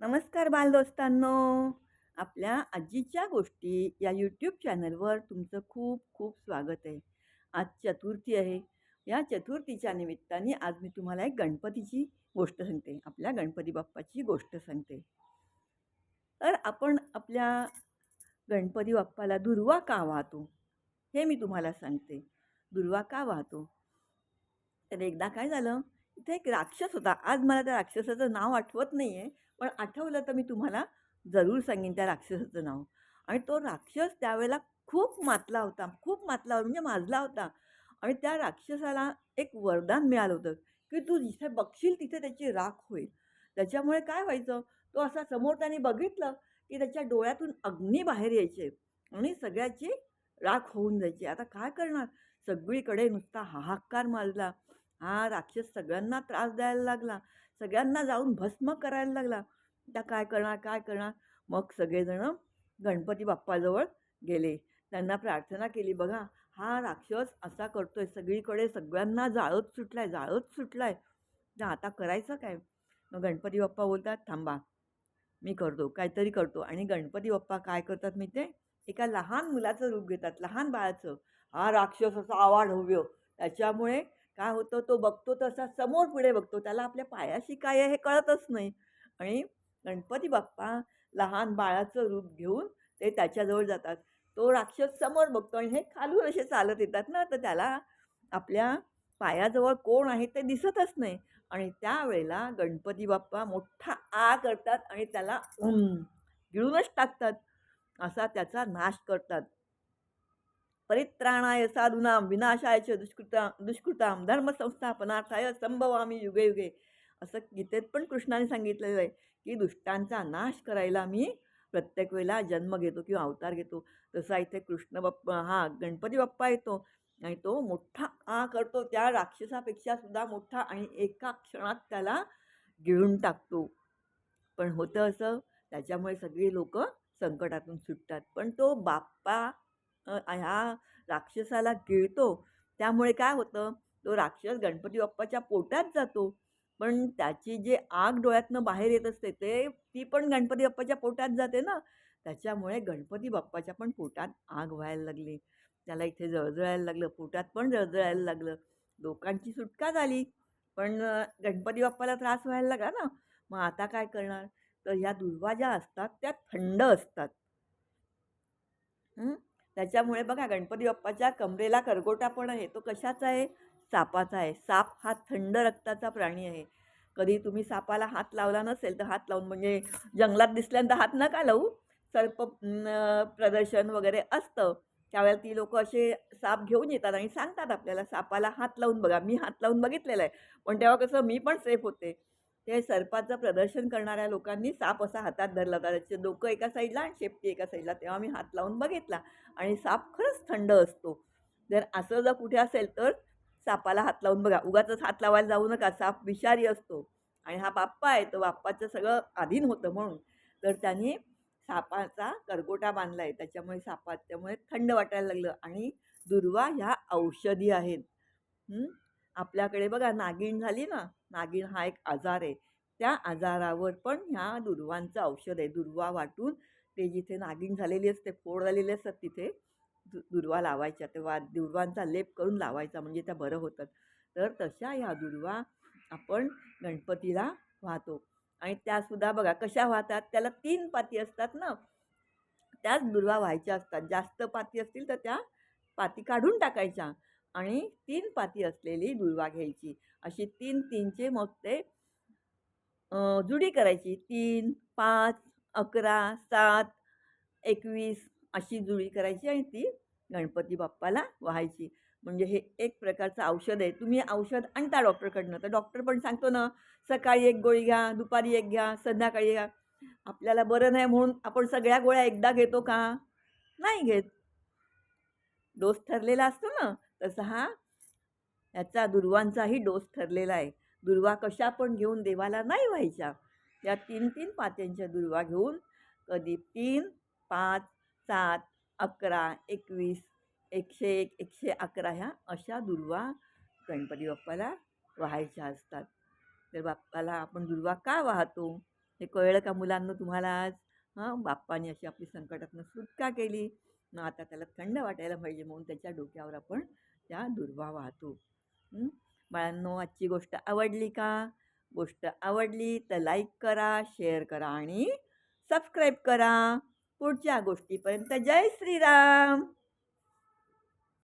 नमस्कार बालदोस्तांनो. आपल्या आजीच्या गोष्टी या यूट्यूब चॅनलवर तुमचं खूप खूप स्वागत आहे. आज चतुर्थी आहे. या चतुर्थीच्या निमित्ताने आज मी तुम्हाला एक गणपतीची गोष्ट सांगते. आपल्या गणपती बाप्पाची गोष्ट सांगते. तर आपण आपल्या गणपती बाप्पाला दुर्वा का वाहतो हे मी तुम्हाला सांगते. दुर्वा का वाहतो? तर एकदा काय झालं, इथे एक राक्षस होता. आज मला त्या राक्षसाचं नाव आठवत नाही आहे, पण आठवलं तर मी तुम्हाला जरूर सांगेन त्या राक्षसाचं नाव. आणि तो राक्षस त्यावेळेला खूप मातला होता, खूप मातला म्हणजे माजला होता. आणि त्या राक्षसाला एक वरदान मिळालं होतं, की तू जिथे बघशील तिथे त्याची राख होईल. त्याच्यामुळे काय व्हायचं, तो असा समोर त्याने बघितलं, की त्याच्या डोळ्यातून अग्नी बाहेर यायचे आणि सगळ्याची राख होऊन जायची. आता काय करणार? सगळीकडे नुसता हाहाकार माजला. हा राक्षस सगळ्यांना त्रास द्यायला लागला. सगळ्यांना जाऊन भस्म करायला लागला. आता काय करणार, काय करणार? मग सगळेजण गणपती बाप्पाजवळ गेले. त्यांना प्रार्थना केली, "बघा, हा राक्षस असा करतोय, सगळीकडे सगळ्यांना जाळत सुटलाय, जाळत सुटलाय. तर आता करायचं काय?" मग गणपती बाप्पा बोलतात, "थांबा, मी करतो, काहीतरी करतो." आणि गणपती बाप्पा काय करतात माहिती आहे? एका लहान मुलाचं रूप घेतात, लहान बाळाचं. हा राक्षस असा आवाढव्य. त्याच्यामुळे काय होतं, तो बघतो तसा समोर पुढे बघतो. त्याला आपल्या पायाशी काय आहे हे कळतच नाही. आणि गणपती बाप्पा लहान बाळाचं रूप घेऊन ते त्याच्याजवळ जातात. तो राक्षस समोर बघतो आणि हे खालून असे चालत येतात ना, तर त्याला आपल्या पायाजवळ कोण आहे ते दिसतच नाही. आणि त्यावेळेला गणपती बाप्पा मोठा आ करतात आणि त्याला गिळूनच टाकतात. असा त्याचा नाश करतात. परित्राणाय साधूनां विनाशाय च दुष्कृतां धर्मसंस्थापनार्थाय संभवामी युगे युगे. असं गीतेत पण कृष्णाने सांगितलेलं आहे, की दुष्टांचा नाश करायला मी प्रत्येक वेळेला जन्म घेतो किंवा अवतार घेतो. तसा इथे कृष्ण बाप्पा हा गणपती बाप्पा येतो आणि तो मोठा आ करतो त्या राक्षसापेक्षा सुद्धा मोठा आणि एका क्षणात त्याला गिळून टाकतो. पण होतं असं, त्याच्यामुळे सगळी लोकं संकटातून सुटतात. पण तो बाप्पा ह्या राक्षसाला गिळतो. त्यामुळे काय होतं, तो राक्षस गणपती बाप्पाच्या पोटात जातो. पण त्याची जी आग डोळ्यातनं बाहेर येत असते, ती पण गणपती बाप्पाच्या पोटात जाते ना. त्याच्यामुळे गणपती बाप्पाच्या पण पोटात आग व्हायला लागली. त्याला इथे जळजळायला लागलं, पोटात पण जळजळायला लागलं. लोकांची सुटका झाली. पण गणपती बाप्पाला त्रास व्हायला लागला ना. मग आता काय करणार? तर ह्या दुर्वा ज्या असतात त्या थंड असतात. हं. त्याच्यामुळे बघा गणपती बाप्पाच्या कमरेला करगोटा पण आहे. तो कशाचा आहे? सापाचा आहे. साप हा थंड रक्ताचा प्राणी आहे. कधी तुम्ही सापाला हात लावला नसेल, तर हात लावून म्हणजे जंगलात दिसल्यानंतर हात नका लावू. सर्प प्रदर्शन वगैरे असतं. त्यावेळेला ती लोकं असे साप घेऊन येतात आणि सांगतात आपल्याला, "सापाला हात लावून बघा." मी हात लावून बघितलेला आहे. पण तेव्हा कसं मी पण सेफ होते. ते सर्पाचं प्रदर्शन करणाऱ्या लोकांनी साप असा हातात धरला होता. त्याचे डोकं एका साईडला आणि शेपटी एका साईडला. तेव्हा मी हात लावून बघितला आणि साप खरंच थंड असतो. जर असं जर कुठे असेल तर सापाला हात लावून बघा. उगाचच हात लावायला जाऊ नका. साप विषारी असतो आणि हा बाप्पा आहे, तर बाप्पाचं सगळं अधीन होतं म्हणून. तर त्याने सापाचा करगोटा बांधला आहे. त्यामुळे थंड वाटायला लागलं आणि दुर्वा ह्या औषधी आहेत. हं. आपल्याकडे बघा नागिण झाली ना, नागिण हा एक आजार आहे. त्या आजारावर पण ह्या दुर्वांचं औषध आहे. दुर्वा वाटून ते जिथे नागिण झालेली असते, फोड झालेले असतात तिथे दुर्वा लावायच्या. तेव्हा दुर्वांचा लेप करून लावायचा म्हणजे त्या बरं होतात. तर तशा ह्या दुर्वा आपण गणपतीला वाहतो आणि त्यासुद्धा बघा कशा वाहतात, त्याला 3 पाती असतात ना, त्याच दुर्वा व्हायच्या असतात. जास्त पाती असतील तर त्या पाती काढून टाकायच्या आणि 3 पाती असलेली दुर्वा घ्यायची. अशी 3-3चे मग ते जुडी करायची. 3, 5, 11, 7, 21 अशी जुडी करायची आणि ती गणपती बाप्पाला वाहायची. म्हणजे हे एक प्रकारचं औषध आहे. तुम्ही औषध आणता डॉक्टरकडनं, तर डॉक्टर पण सांगतो ना, सकाळी 1 गोळी घ्या, दुपारी 1 घ्या, संध्याकाळी घ्या. आपल्याला बरं नाही म्हणून आपण सगळ्या गोळ्या एकदा घेतो का? नाही घेत. डोस ठरलेला असतो ना, तसा हा याचा दुर्वांचाही डोस ठरलेला आहे. दुर्वा कशा पण घेऊन देवाला नाही व्हायच्या. या 3-3 पात्यांच्या दुर्वा घेऊन कधी 3, 5, 7, 11, 21, 101, 111 ह्या अशा दुर्वा गणपती बाप्पाला वाहायच्या असतात. तर बाप्पाला आपण दुर्वा का वाहतो? हे कळलं का मुलांना तुम्हाला आज? हां, बाप्पानी अशी आपली संकटातनं सुटका केली. मग आता त्याला थंड वाटायला पाहिजे म्हणून त्याच्या डोक्यावर आपण त्या दुर्वा वाहतो. हं. बाळांनो, आजची गोष्ट आवडली का? गोष्ट आवडली तर लाईक करा, शेअर करा आणि सबस्क्राईब करा. पुढच्या गोष्टीपर्यंत जय श्रीराम.